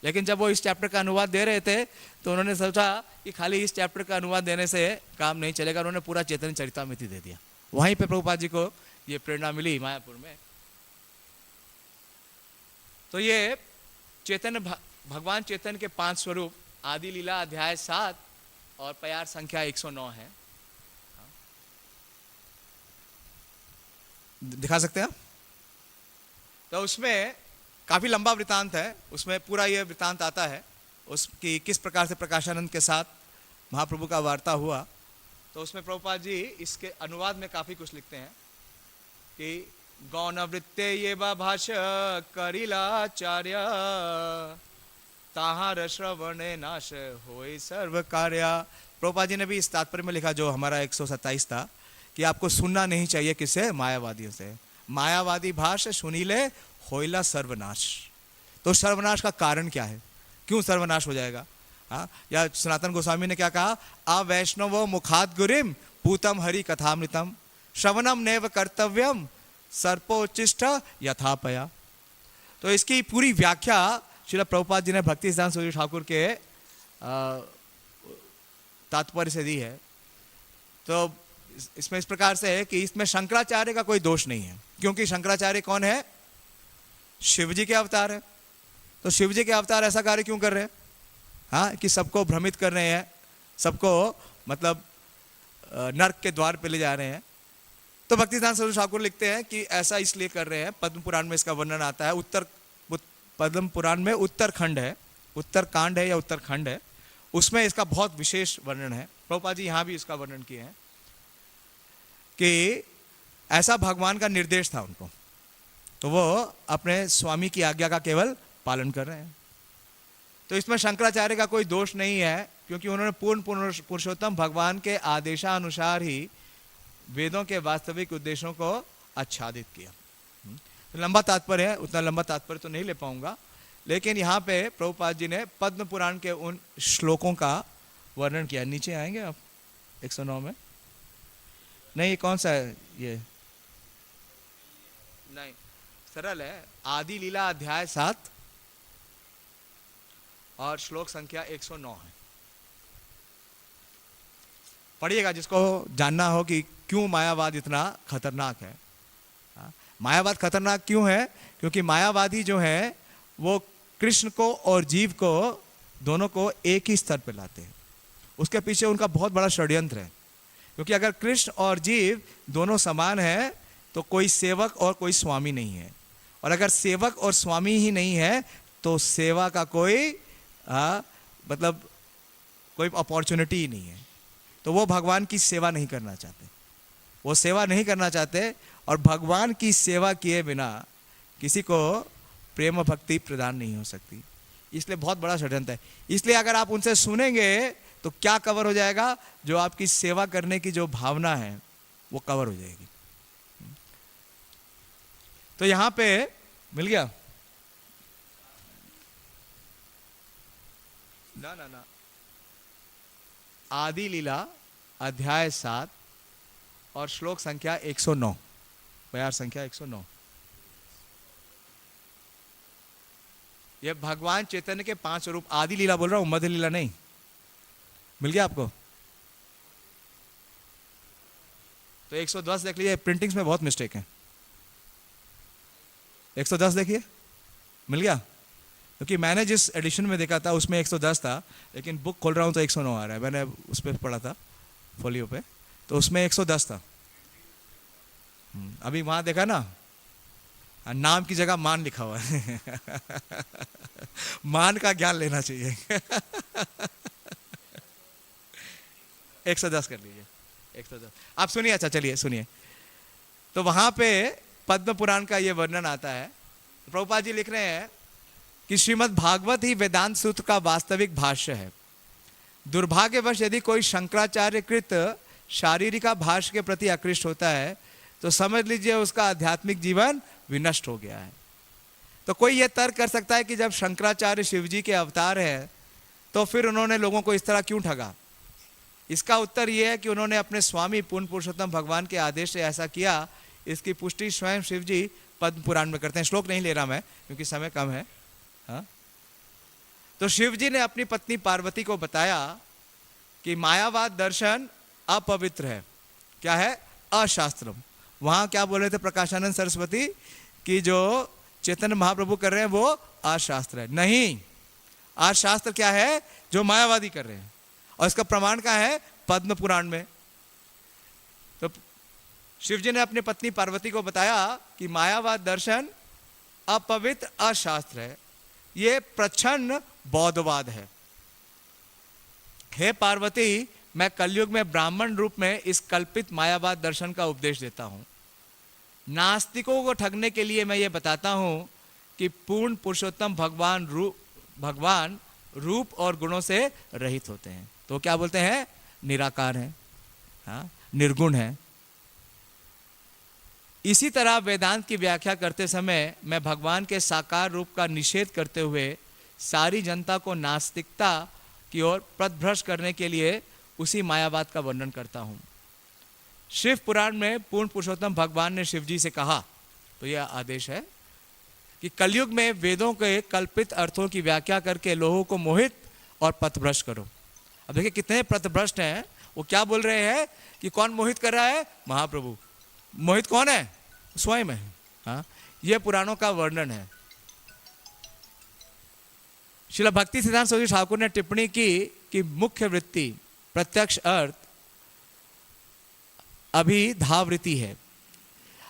लेकिन जब वो इस चैप्टर का अनुवाद दे रहे थे तो उन्होंने सोचा कि खाली इस चैप्टर का अनुवाद देने से काम नहीं चलेगा, उन्होंने पूरा चैतन्य चरितामृत ही दे दिया। वहीं पे प्रभुपाद जी को ये प्रेरणा मिली मायापुर में। तो ये चैतन्य भगवान चैतन्य के 5 स्वरूप आदि लीला अध्याय 7 और प्यार संख्या 109 है। दिखा सकते हैं। तो उसमें काफी लंबा वृतांत है, उसमें पूरा ये वृतांत आता है उसकी किस प्रकार से प्रकाशानंद के साथ महाप्रभु का वार्ता हुआ। तो उसमें प्रभुपाद जी इसके अनुवाद में काफी कुछ लिखते हैं कि गौण वृत्ते ये भाष्य करिलाचार्य ताहार श्रवणे नाश होय सर्व कार्या। प्रभुपाद जी ने भी इस तात्पर्य में लिखा जो हमारा 127 था कि आपको सुनना नहीं चाहिए किससे, मायावादियों से। मायावादी भाष्य सुनीले होइला सर्वनाश। तो सर्वनाश का कारण क्या है, क्यों सर्वनाश हो जाएगा। हाँ, या सनातन गोस्वामी ने क्या कहा, आ वैष्णवो मुखात गुरिम पूतम हरि कथामृतम श्रवणम नैव कर्तव्यम सर्पोचिष्ट यथापया। तो इसकी पूरी व्याख्या श्रील प्रभुपाद जी ने भक्ति सिद्धांत सरस्वती ठाकुर के तात्पर्य से दी है। तो इसमें इस प्रकार से है कि इसमें शंकराचार्य का कोई दोष नहीं है, क्योंकि शंकराचार्य कौन है, शिव जी के अवतार है। तो शिव जी के अवतार ऐसा कार्य क्यों कर रहे हैं, हाँ, कि सबको भ्रमित कर रहे हैं, सबको मतलब नर्क के द्वार पे ले जा रहे हैं। तो भक्ति सिद्धांत सरस्वती ठाकुर लिखते हैं कि ऐसा इसलिए कर रहे हैं, पद्म पुराण में इसका वर्णन आता है। पद्म पुराण में उत्तरखंड है, उत्तरकांड है या उत्तरखंड है, उसमें इसका बहुत विशेष वर्णन है। प्रभुपाद जी यहाँ भी इसका वर्णन किए हैं कि ऐसा भगवान का निर्देश था उनको, तो वो अपने स्वामी की आज्ञा का केवल पालन कर रहे हैं। तो इसमें शंकराचार्य का कोई दोष नहीं है, क्योंकि उन्होंने पूर्ण पुरुषोत्तम भगवान के आदेशानुसार ही वेदों के वास्तविक उद्देश्यों को आच्छादित किया। तो लंबा तात्पर्य है, उतना लंबा तात्पर्य तो नहीं ले पाऊंगा, लेकिन यहाँ पे प्रभुपाद जी ने पद्म पुराण के उन श्लोकों का वर्णन किया। नीचे आएंगे आप 109 में, नहीं ये कौन सा है, ये नहीं सरल है, आदि लीला अध्याय 7 और श्लोक संख्या 109 है। पढ़िएगा जिसको जानना हो कि क्यों मायावाद इतना खतरनाक है। मायावाद खतरनाक क्यों है, क्योंकि मायावादी जो है वो कृष्ण को और जीव को दोनों को एक ही स्तर पर लाते हैं। उसके पीछे उनका बहुत बड़ा षड्यंत्र है, क्योंकि अगर कृष्ण और जीव दोनों समान है तो कोई सेवक और कोई स्वामी नहीं है, और अगर सेवक और स्वामी ही नहीं है तो सेवा का कोई मतलब कोई अपॉर्चुनिटी ही नहीं है। तो वो भगवान की सेवा नहीं करना चाहते, वो सेवा नहीं करना चाहते, और भगवान की सेवा किए बिना किसी को प्रेम भक्ति प्रदान नहीं हो सकती। इसलिए बहुत बड़ा षड्यंत्र है। इसलिए अगर आप उनसे सुनेंगे तो क्या कवर हो जाएगा, जो आपकी सेवा करने की जो भावना है वो कवर हो जाएगी। तो यहां पे मिल गया ना आदि लीला अध्याय 7 और श्लोक संख्या 109, प्यार संख्या 109। यह भगवान चैतन्य के 5 स्वरूप, आदि लीला बोल रहा हूं, मध्य लीला नहीं। मिल गया आपको, तो 110 देख लीजिए, प्रिंटिंग्स में बहुत मिस्टेक है। 110 देखिए, मिल गया? क्योंकि मैंने जिस एडिशन में देखा था उसमें 110 था, लेकिन बुक खोल रहा हूँ तो 109 आ रहा है। मैंने उस पर पढ़ा था फोलियो पे, तो उसमें 110 था। अभी वहां देखा ना, नाम की जगह मान लिखा हुआ है। मान का ज्ञान लेना चाहिए। 110 कर लीजिए, 110। आप सुनिए, अच्छा चलिए सुनिए। तो वहां पे पद्म पुराण का ये वर्णन आता है। प्रभुपाद जी लिख रहे हैं कि श्रीमद् भागवत ही वेदांत सूत्र का वास्तविक भाष्य है। दुर्भाग्यवश यदि कोई शंकराचार्य कृत शारीरिका भाष्य के प्रति आकृष्ट होता है तो समझ लीजिए उसका आध्यात्मिक जीवन विनष्ट हो गया है। तो कोई यह तर्क कर सकता है कि जब शंकराचार्य शिव जी के अवतार हैं तो फिर उन्होंने लोगों को इस तरह क्यों ठगा? इसका उत्तर यह है कि उन्होंने अपने स्वामी पूर्ण पुरुषोत्तम भगवान के आदेश से ऐसा किया। इसकी पुष्टि स्वयं शिव जी पद्म पुराण में करते हैं। श्लोक नहीं ले रहा मैं क्योंकि समय कम है। हाँ? तो शिव जी ने अपनी पत्नी पार्वती को बताया कि मायावाद दर्शन अपवित्र है। क्या है? अशास्त्रम। वहां क्या बोल रहे थे प्रकाशानंद सरस्वती कि जो चैतन्य महाप्रभु कर रहे हैं वो अशास्त्र है। नहीं, अशास्त्र क्या है? जो मायावादी कर रहे हैं। और इसका प्रमाण क्या है? पद्म पुराण में। तो शिव जी ने अपनी पत्नी पार्वती को बताया कि मायावाद दर्शन अपवित्र अशास्त्र है, ये प्रच्छन्न बौद्धवाद है। हे पार्वती, मैं कलयुग में ब्राह्मण रूप में इस कल्पित मायावाद दर्शन का उपदेश देता हूं। नास्तिकों को ठगने के लिए मैं ये बताता हूं कि पूर्ण पुरुषोत्तम भगवान रूप और गुणों से रहित होते हैं। तो क्या बोलते हैं? निराकार हैं, हाँ, निर्गुण हैं। इसी तरह वेदांत की व्याख्या करते समय मैं भगवान के साकार रूप का निषेध करते हुए सारी जनता को नास्तिकता की ओर पथभ्रष्ट करने के लिए उसी मायावाद का वर्णन करता हूं। शिव पुराण में पूर्ण पुरुषोत्तम भगवान ने शिव जी से कहा, तो यह आदेश है कि कलयुग में वेदों के कल्पित अर्थों की व्याख्या करके लोगों को मोहित और पथभ्रष्ट करो। अब देखिए कितने पथभ्रष्ट हैं। वो क्या बोल रहे हैं कि कौन मोहित कर रहा है? महाप्रभु। मोहित कौन है? स्वयं है। हाँ, यह पुराणों का वर्णन है। श्रील भक्ति सिद्धांत सरस्वती ठाकुर ने टिप्पणी की कि मुख्य वृत्ति प्रत्यक्ष अर्थ अभिधावृत्ति है,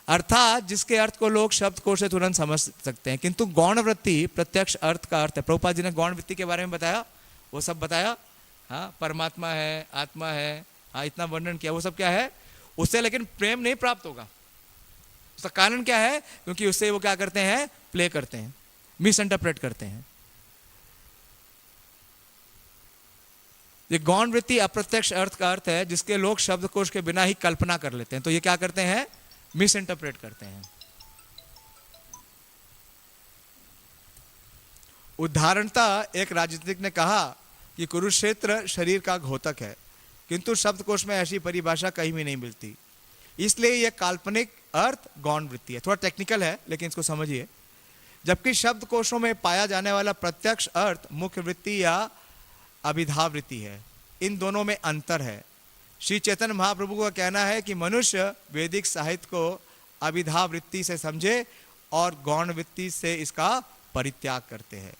अर्थात जिसके अर्थ को लोग शब्द कोश से तुरंत समझ सकते हैं, किंतु गौण वृत्ति प्रत्यक्ष अर्थ का अर्थ है। प्रभुपाद जी ने गौण वृत्ति के बारे में बताया, वो सब बताया। हाँ, परमात्मा है, आत्मा है, हाँ, इतना वर्णन किया। वो सब क्या है? उससे लेकिन प्रेम नहीं प्राप्त होगा। उसका कारण क्या है? क्योंकि उससे वो क्या करते हैं? प्ले करते हैं, मिस इंटरप्रेट करते हैं। ये गौण वृत्ति अप्रत्यक्ष अर्थ का अर्थ है जिसके लोग शब्दकोश के बिना ही कल्पना कर लेते हैं। तो ये क्या करते हैं? मिस इंटरप्रेट करते हैं। उदाहरणतः एक राजनीतिक ने कहा कि कुरुक्षेत्र शरीर का घोतक है, किंतु शब्दकोश में ऐसी परिभाषा कहीं भी नहीं मिलती, इसलिए यह काल्पनिक अर्थ गौण वृत्ति है। थोड़ा टेक्निकल है लेकिन इसको समझिए। जबकि शब्दकोशों में पाया जाने वाला प्रत्यक्ष अर्थ मुख्य वृत्ति या अभिधावृत्ति है। इन दोनों में अंतर है। श्री चैतन्य महाप्रभु का कहना है कि मनुष्य वैदिक साहित्य को अभिधावृत्ति से समझे और गौण वृत्ति से इसका परित्याग करते हैं।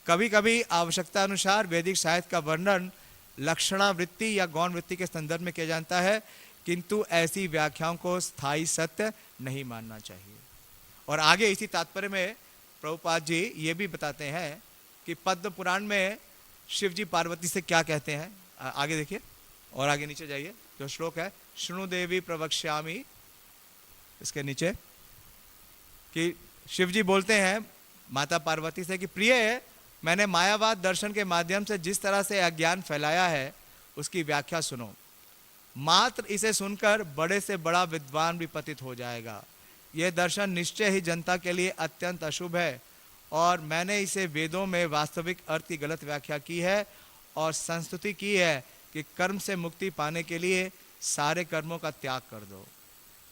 कभी कभी आवश्यकता अनुसार वैदिक साहित्य का वर्णन लक्षणावृत्ति या गौण वृत्ति के संदर्भ में किया जाता है, किंतु ऐसी व्याख्याओं को स्थायी सत्य नहीं मानना चाहिए। और आगे इसी तात्पर्य में प्रभुपाद जी ये भी बताते हैं कि पद्म पुराण में शिव जी पार्वती से क्या कहते हैं। आगे देखिए और आगे नीचे जाइए, जो श्लोक है शृणु देवी प्रवक्ष्यामि, इसके नीचे कि शिव जी बोलते हैं माता पार्वती से कि प्रिय, मैंने मायावाद दर्शन के माध्यम से जिस तरह से अज्ञान फैलाया है उसकी व्याख्या सुनो। मात्र इसे सुनकर बड़े से बड़ा विद्वान भी पतित हो जाएगा। यह दर्शन निश्चय ही जनता के लिए अत्यंत अशुभ है और मैंने इसे वेदों में वास्तविक अर्थ की गलत व्याख्या की है और संस्तुति की है कि कर्म से मुक्ति पाने के लिए सारे कर्मों का त्याग कर दो।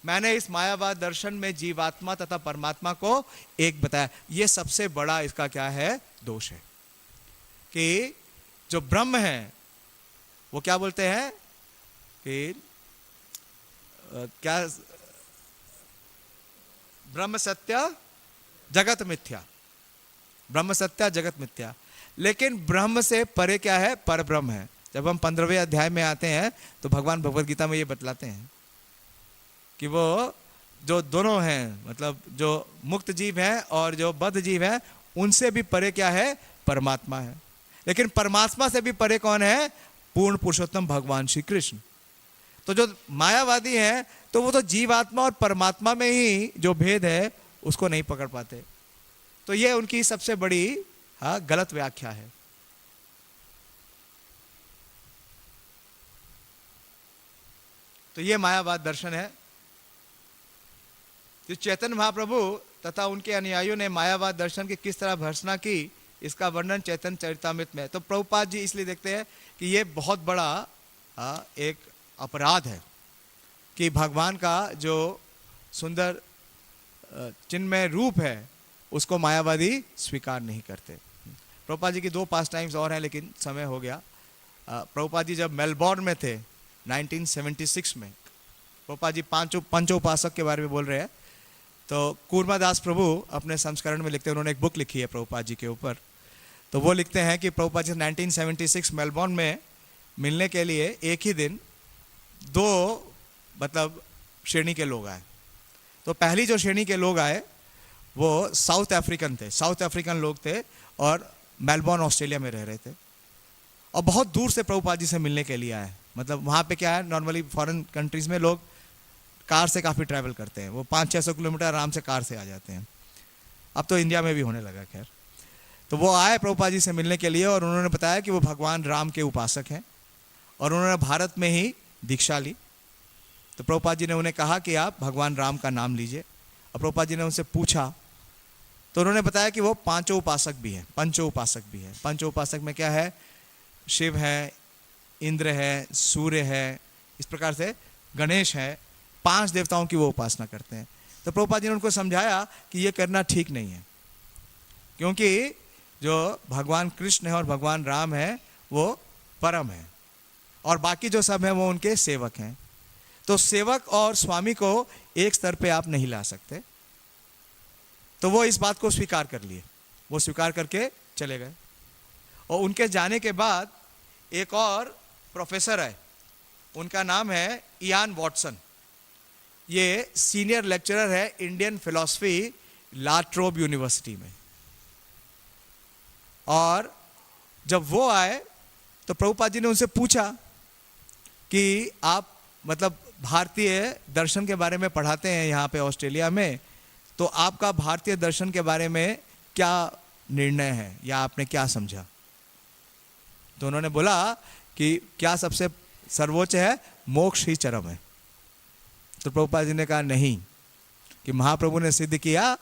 मैंने इस मायावाद दर्शन में जीवात्मा तथा परमात्मा को एक बताया। यह सबसे बड़ा इसका क्या है? दोष है कि जो ब्रह्म है वो क्या बोलते हैं कि क्या, ब्रह्म सत्य जगत मिथ्या, ब्रह्म सत्य जगत मिथ्या। लेकिन ब्रह्म से परे क्या है? पर ब्रह्म है। जब हम 15वें अध्याय में आते हैं तो भगवान भगवद गीता में ये बतलाते हैं कि वो जो दोनों हैं, मतलब जो मुक्त जीव हैं और जो बद्ध जीव हैं, उनसे भी परे क्या है? परमात्मा है। लेकिन परमात्मा से भी परे कौन है? पूर्ण पुरुषोत्तम भगवान श्री कृष्ण। तो जो मायावादी हैं तो वो तो जीवात्मा और परमात्मा में ही जो भेद है उसको नहीं पकड़ पाते। तो ये उनकी सबसे बड़ी गलत व्याख्या है। तो ये मायावाद दर्शन है। तो चैतन्य महाप्रभु तथा उनके अनुयायियों ने मायावाद दर्शन की किस तरह भर्त्सना की, इसका वर्णन चैतन्य चरितामृत में। तो प्रभुपाद जी इसलिए देखते हैं कि ये बहुत बड़ा एक अपराध है कि भगवान का जो सुंदर चिन्मय रूप है उसको मायावादी स्वीकार नहीं करते। प्रभुपाद जी की 2 पास टाइम्स और हैं, लेकिन समय हो गया। प्रभुपाद जी जब मेलबोर्न में थे 1976 में, प्रभुपाद जी पंचोपासक के बारे में बोल रहे हैं। तो कूर्मादास प्रभु अपने संस्करण में लिखते हैं, उन्होंने एक बुक लिखी है प्रभुपाद जी के ऊपर। तो वो लिखते हैं कि प्रभुपाद जी 1976 मेलबोर्न में मिलने के लिए एक ही दिन 2 मतलब श्रेणी के लोग आए। तो पहली जो श्रेणी के लोग आए वो साउथ अफ्रीकन थे, साउथ अफ्रीकन लोग थे और मेलबोर्न ऑस्ट्रेलिया में रह रहे थे और बहुत दूर से प्रभुपाद जी से मिलने के लिए आए। मतलब वहाँ पे क्या है, नॉर्मली फॉरेन कंट्रीज में लोग कार से काफ़ी ट्रैवल करते हैं, वो 500-600 किलोमीटर आराम से कार से आ जाते हैं। अब तो इंडिया में भी होने लगा खैर। तो वो आए प्रभुपाद जी से मिलने के लिए और उन्होंने बताया कि वो भगवान राम के उपासक हैं और उन्होंने भारत में ही दीक्षा ली। तो प्रभुपाद जी ने उन्हें कहा कि आप भगवान राम का नाम लीजिए। और प्रभुपाद जी ने उनसे पूछा तो उन्होंने बताया कि वो 5 उपासक भी हैं, पंचोपासक भी हैं। पंचोपासक में क्या है? शिव है, इंद्र है, सूर्य है, इस प्रकार से गणेश है, 5 देवताओं की वो उपासना करते हैं। तो प्रभुपाद जी ने उनको समझाया कि ये करना ठीक नहीं है, क्योंकि जो भगवान कृष्ण है और भगवान राम है वो परम है और बाकी जो सब है वो उनके सेवक हैं। तो सेवक और स्वामी को एक स्तर पे आप नहीं ला सकते। तो वो इस बात को स्वीकार कर लिए, वो स्वीकार करके चले गए। और उनके जाने के बाद एक और प्रोफेसर है, उनका नाम है इयान वॉटसन। ये सीनियर लेक्चरर है इंडियन फिलॉसफी ला ट्रोब यूनिवर्सिटी में। और जब वो आए तो प्रभुपाद जी ने उनसे पूछा कि आप मतलब भारतीय दर्शन के बारे में पढ़ाते हैं यहाँ पे ऑस्ट्रेलिया में, तो आपका भारतीय दर्शन के बारे में क्या निर्णय है या आपने क्या समझा? तो उन्होंने बोला कि क्या सबसे सर्वोच्च है? मोक्ष ही चरम है। तो प्रभुपाद जी ने कहा नहीं, कि महाप्रभु ने सिद्ध किया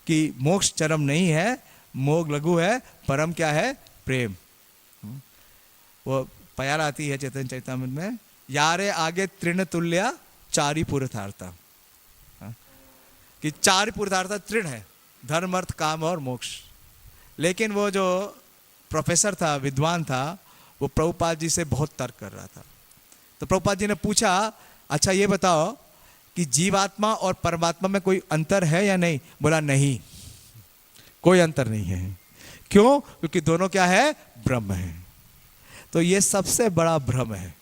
कि मोक्ष चरम नहीं है, मोग लघु है, परम क्या है? प्रेम। वो प्यार आती है चैतन्य चरितामृत में, यारे आगे तृण तुल्या चारि पुरुषार्था, कि 4 पुरुषार्थ तृण है, धर्म अर्थ काम और मोक्ष। लेकिन वो जो प्रोफेसर था, विद्वान था, वो प्रभुपाद जी से बहुत तर्क कर रहा था। तो प्रभुपाद जी ने पूछा, अच्छा ये बताओ कि जीवात्मा और परमात्मा में कोई अंतर है या नहीं? बोला नहीं, कोई अंतर नहीं है। क्यों? क्योंकि दोनों क्या है? ब्रह्म है। तो ये सबसे बड़ा भ्रम है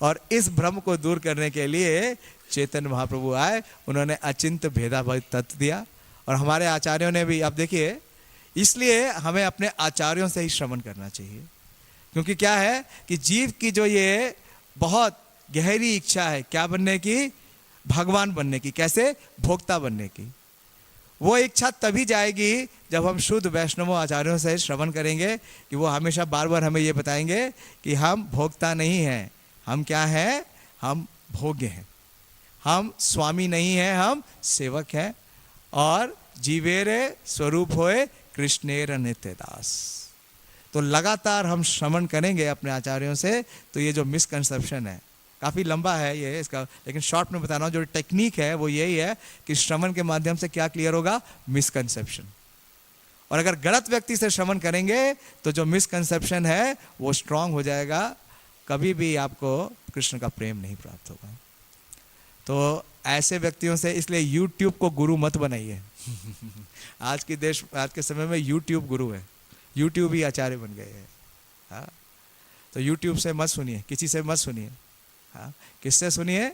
और इस भ्रम को दूर करने के लिए चैतन्य महाप्रभु आए, उन्होंने अचिंत्य भेदाभेद तत्व दिया। और हमारे आचार्यों ने भी, अब देखिए, इसलिए हमें अपने आचार्यों से ही श्रवण करना चाहिए, क्योंकि क्या है कि जीव की जो ये बहुत गहरी इच्छा है क्या बनने की? भगवान बनने की। कैसे? भोक्ता बनने की। वो इच्छा तभी जाएगी जब हम शुद्ध वैष्णव आचार्यों से श्रवण करेंगे कि वो हमेशा बार बार हमें ये बताएंगे कि हम भोक्ता नहीं हैं, हम क्या हैं? हम भोग्य हैं, हम स्वामी नहीं हैं, हम सेवक हैं। और जीवेरे स्वरूप होए कृष्णेर नित्य दास। तो लगातार हम श्रवण करेंगे अपने आचार्यों से। तो ये जो मिसकंसेप्शन है, काफ़ी लंबा है ये इसका, लेकिन शॉर्ट में बता रहा हूँ, जो टेक्निक है वो यही है कि श्रवण के माध्यम से क्या क्लियर होगा? मिसकंसेप्शन। और अगर गलत व्यक्ति से श्रवण करेंगे तो जो मिसकंसेप्शन है वो स्ट्रांग हो जाएगा, कभी भी आपको कृष्ण का प्रेम नहीं प्राप्त होगा। तो ऐसे व्यक्तियों से, इसलिए यूट्यूब को गुरु मत बनाइए। आज के समय में यूट्यूब गुरु है, यूट्यूब ही आचार्य बन गए हैं। हाँ, तो यूट्यूब से मत सुनिए, किसी से मत सुनिए। हाँ, किससे सुनिए?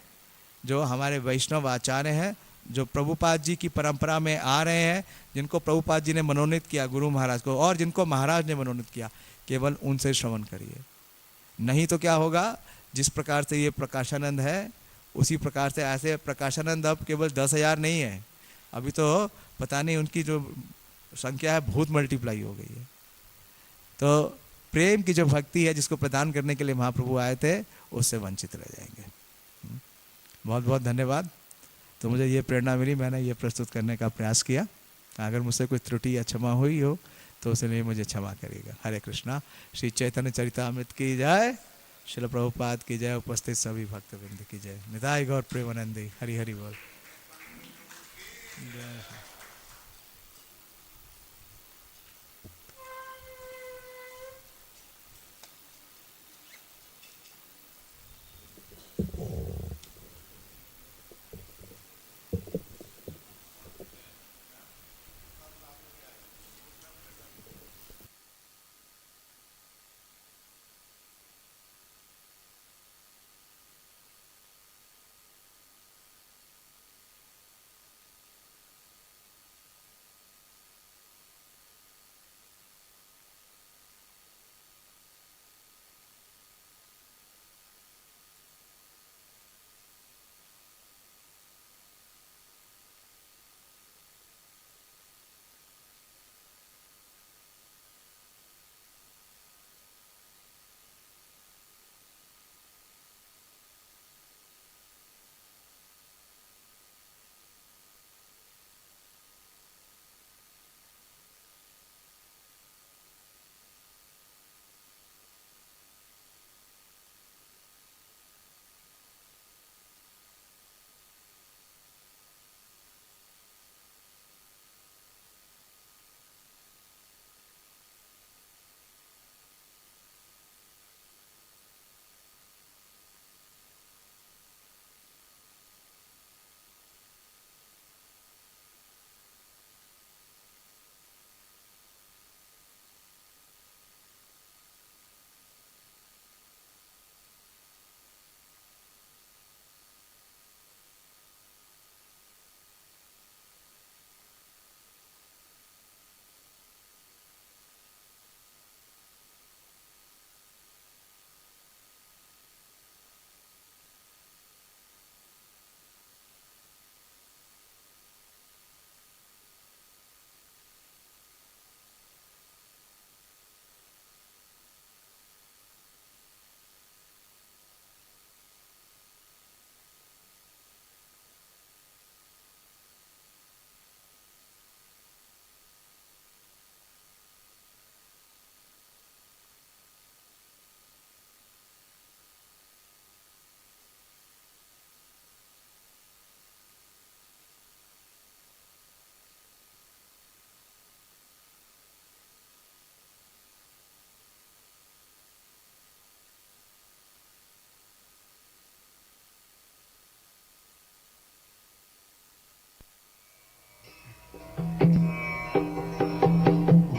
जो हमारे वैष्णव आचार्य हैं, जो प्रभुपाद जी की परंपरा में आ रहे हैं, जिनको प्रभुपाद जी ने मनोनीत किया, गुरु महाराज को, और जिनको महाराज ने मनोनीत किया, केवल उनसे श्रवण करिए। नहीं तो क्या होगा, जिस प्रकार से ये प्रकाशानंद है उसी प्रकार से ऐसे प्रकाशानंद अब केवल 10,000 नहीं है, अभी तो पता नहीं उनकी जो संख्या है बहुत मल्टीप्लाई हो गई है। तो प्रेम की जो भक्ति है जिसको प्रदान करने के लिए महाप्रभु आए थे, उससे वंचित रह जाएंगे। बहुत बहुत धन्यवाद। तो मुझे ये प्रेरणा मिली, मैंने ये प्रस्तुत करने का प्रयास किया। अगर मुझसे कोई त्रुटि या क्षमा हुई हो तो उसके लिए मुझे क्षमा करिएगा। हरे कृष्णा। श्री चैतन्य चरितामृत की जय, श्रील प्रभुपाद की जय, उपस्थित सभी भक्तवृंद की जय। निताय गौर प्रेमानंदी। हरि हरि बोल।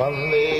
Vande